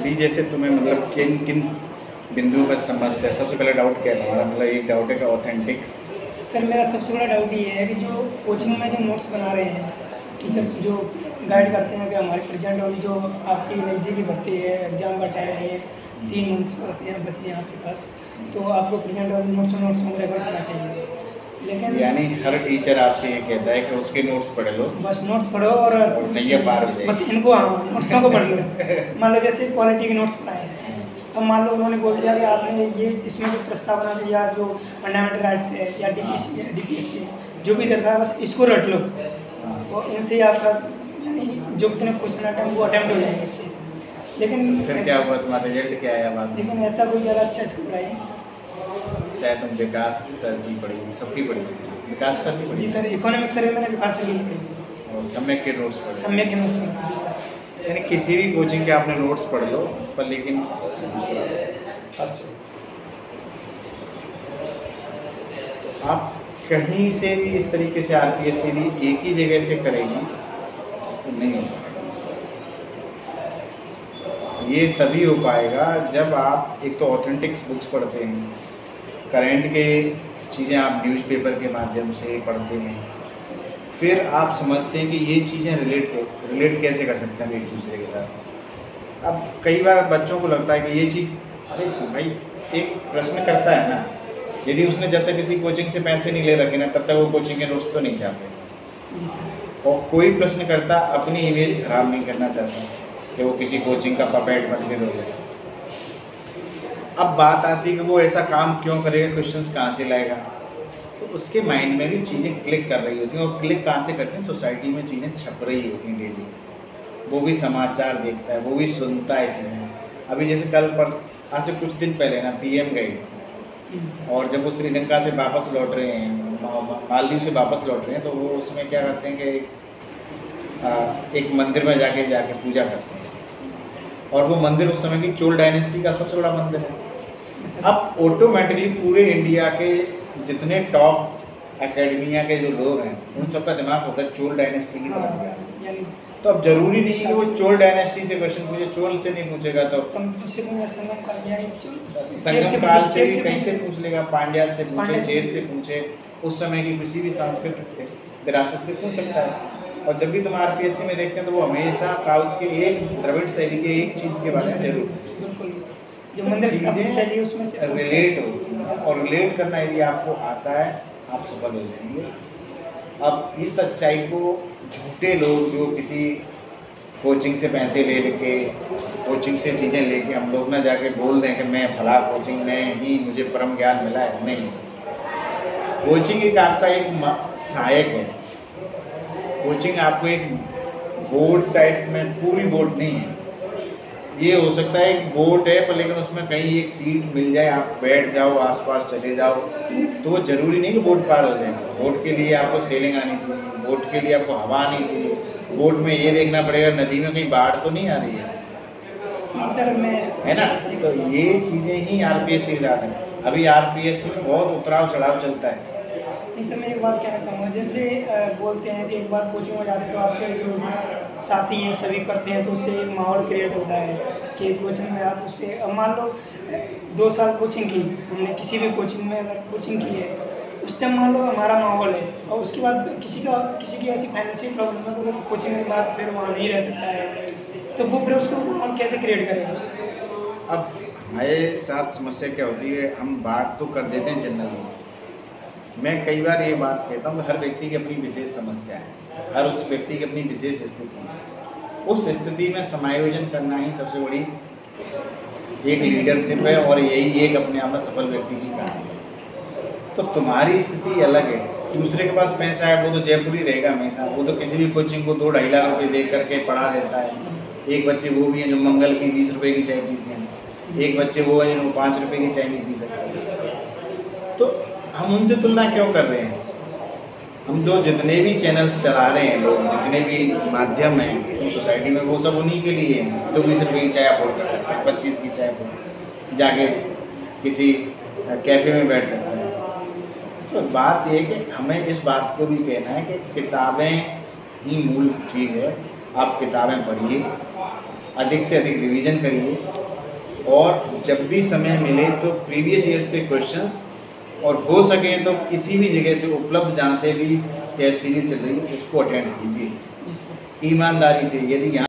भी जैसे तुम्हें मतलब किन किन बिंदुओं पर समस्या, सबसे पहले डाउट क्या है तुम्हारा? मतलब एक डाउट है कि ऑथेंटिक। सर मेरा सबसे बड़ा डाउट ये है कि जो कोचिंग में जो नोट्स बना रहे हैं टीचर्स, जो गाइड करते हैं कि हमारे प्रेजेंट अभी जो आपकी नज़दीकी भर्ती है, एग्जाम का टाइम है, 3 मंथ रखते हैं बच्चे यहाँ आपके पास, तो आपको प्रेजेंट वाले नोट्स को रेफर करना चाहिए। लेकिन यानी हर टीचर आपसे ये कहता है कि उसके नोट्स पढ़ लो, बस नोट्स पढ़ो और नैया पार हो जाएगी। बस इनको, हाँ, नोट्सों को पढ़ लो। मान लो जैसे क्वालिटी के नोट्स पढ़ाए हैं, अब मान लो उन्होंने बोल दिया कि आपने ये इसमें जो प्रस्तावना दिया, जो फंडामेंटल राइट्स है या DPS है, जो भी दरकार है बस इसको रट लो और इनसे आपका यानी जो कितने क्वेश्चन अटेम्प्ट वो अटेम्प्ट हो जाएंगे इससे। लेकिन फिर क्या हुआ, तुम्हारा रिजल्ट क्या आया बाद में? लेकिन ऐसा कोई ज़्यादा अच्छा स्कूल है चाहे तुम विकास सर की पढ़ी, सबकी पढ़ी, विकास सर की जी पढ़ी सर, इकोनॉमिक सर्वे मैंने विकास से की पढ़ी, और सम्यक के नोट्स पढ़े। सम्यक के नोट्स में जी सर। यानी किसी भी कोचिंग के आपने नोट्स पढ़ लो, पर लेकिन अच्छा, तो आप कहीं से भी इस तरीके से RPSC एक ही जगह से करेंगे तो नहीं हो पाएगा। ये तभी हो पाएगा जब आप एक तो ऑथेंटिक बुक्स पढ़ते हैं, करंट के चीज़ें आप न्यूज़पेपर के माध्यम से पढ़ते हैं, फिर आप समझते हैं कि ये चीज़ें रिलेट कैसे कर सकते हैं एक दूसरे के साथ। अब कई बार बच्चों को लगता है कि ये चीज़, अरे भाई एक प्रश्न करता है ना, यदि उसने जब तक किसी कोचिंग से पैसे नहीं ले रखे ना तब तक वो कोचिंग के नोट्स तो नहीं चाहते। और कोई प्रश्न करता अपनी इमेज खराब नहीं करना चाहता कि वो किसी कोचिंग का पपेट बन के हो जाए। अब बात आती है कि वो ऐसा काम क्यों करेगा, क्वेश्चंस कहाँ से लाएगा, तो उसके माइंड में भी चीज़ें क्लिक कर रही होती हैं। और क्लिक कहाँ से करते हैं? सोसाइटी में चीज़ें छप रही होती हैं डेली, वो भी समाचार देखता है, वो भी सुनता है चीज़ें। अभी जैसे कल पर आज से कुछ दिन पहले ना PM गए, और जब वो श्रीलंका से वापस लौट रहे हैं, मालदीव से वापस लौट रहे हैं, तो वो उसमें क्या करते हैं कि एक मंदिर में जाके पूजा करते हैं, और वो मंदिर उस समय की चोल डायनेस्टी का सबसे बड़ा मंदिर है। अब ऑटोमेटिकली पूरे इंडिया के जितने टॉप एकेडमिया के जो लोग हैं उन सबका दिमाग होता है चोल डायनेस्टी की तरफ। तो अब जरूरी नहीं है कि वो चोल डायनेस्टी से क्वेश्चन पूछे, चोल से नहीं पूछेगा तो संगम काल से भी कहीं से पूछ लेगा, पांड्या से पूछे, चेर से पूछे, उस समय की किसी भी सांस्कृतिक विरासत से पूछ सकता है। और जब भी तुम RPSC में देखते हैं तो वो हमेशा साउथ के एक द्रविड़ शैली के एक चीज़ के बारे में जरूर चीज़ें उसमें रिलेट हो, और रिलेट करना यदि आपको आता है आप सफल हो जाएंगे। अब इस सच्चाई को झूठे लोग जो किसी कोचिंग से पैसे ले लेके, कोचिंग से चीज़ें लेके हम लोग ना जाके बोल दें कि मैं फला कोचिंग में ही मुझे परम ज्ञान मिला है, नहीं। कोचिंग एक आपका एक सहायक है, कोचिंग आपको एक बोर्ड टाइप में, पूरी बोर्ड नहीं है। ये हो सकता है एक बोट है पर लेकिन उसमें कहीं एक सीट मिल जाए, आप बैठ जाओ, आसपास चले जाओ, तो वो जरूरी नहीं कि बोट पार हो जाए। बोट के लिए आपको सेलिंग आनी चाहिए, बोट के लिए आपको हवा आनी चाहिए, बोट में ये देखना पड़ेगा नदी में कहीं बाढ़ तो नहीं आ रही है, सर मैं है ना। तो ये चीज़ें ही RPSC के साथ हैं। अभी RPSC में बहुत उतराव चढ़ाव चलता है। सर मैं एक बात कहना चाहूँगा, जैसे बोलते हैं कि एक बार कोचिंग में जाते हैं तो आपके जो साथी हैं सभी करते हैं तो उससे एक माहौल क्रिएट होता है कि कोचिंग में आप उससे, अब मान लो 2 साल कोचिंग की हमने, किसी भी कोचिंग में अगर कोचिंग की है उस टाइम मान लो हमारा माहौल है, और उसके बाद किसी की ऐसी फाइनेंशियल प्रॉब्लम है तो वो कोचिंग के बाद फिर वहाँ नहीं रह सकता है, तो वो फिर उसको माहौल कैसे क्रिएट करेगा? अब हमारे साथ समस्या क्या होती है, हम बात तो कर देते हैं जनरली। मैं कई बार ये बात कहता हूँ कि हर व्यक्ति की अपनी विशेष समस्या है, हर उस व्यक्ति की अपनी विशेष स्थिति है। उस स्थिति में समायोजन करना ही सबसे बड़ी एक लीडरशिप है, और यही एक अपने आप में सफल व्यक्ति की कहानी है। तो तुम्हारी स्थिति अलग है, दूसरे के पास पैसा है वो तो जयपुर ही रहेगा हमेशा, वो तो किसी भी कोचिंग को 2-2.5 लाख रुपये दे करके पढ़ा देता है। एक बच्चे वो भी हैं जो मंगल की 20 रुपये की चाय पीते हैं, एक बच्चे वो हैं जो 5 रुपये की चाय नहीं पी सकते। तो हम उनसे तुलना क्यों कर रहे हैं? हम जो जितने भी चैनल्स चला रहे हैं लोग, जितने भी माध्यम हैं सोसाइटी में, वो सब उन्हीं के लिए हैं जो 20 रुपये की चाय अफोर्ड कर सकते हैं, 25 की चाय अफोर्ड जाके किसी कैफ़े में बैठ सकते हैं। तो बात ये है कि हमें इस बात को भी कहना है कि किताबें ही मूल चीज़ है, आप किताबें पढ़िए, अधिक से अधिक रिवीजन करिए, और जब भी समय मिले तो प्रीवियस ईयर्स के क्वेश्चंस, और हो सके तो किसी भी जगह से उपलब्ध जहाँ से भी टेस्ट सीरीज चल रही है उसको अटेंड कीजिए ईमानदारी से। यदि यहाँ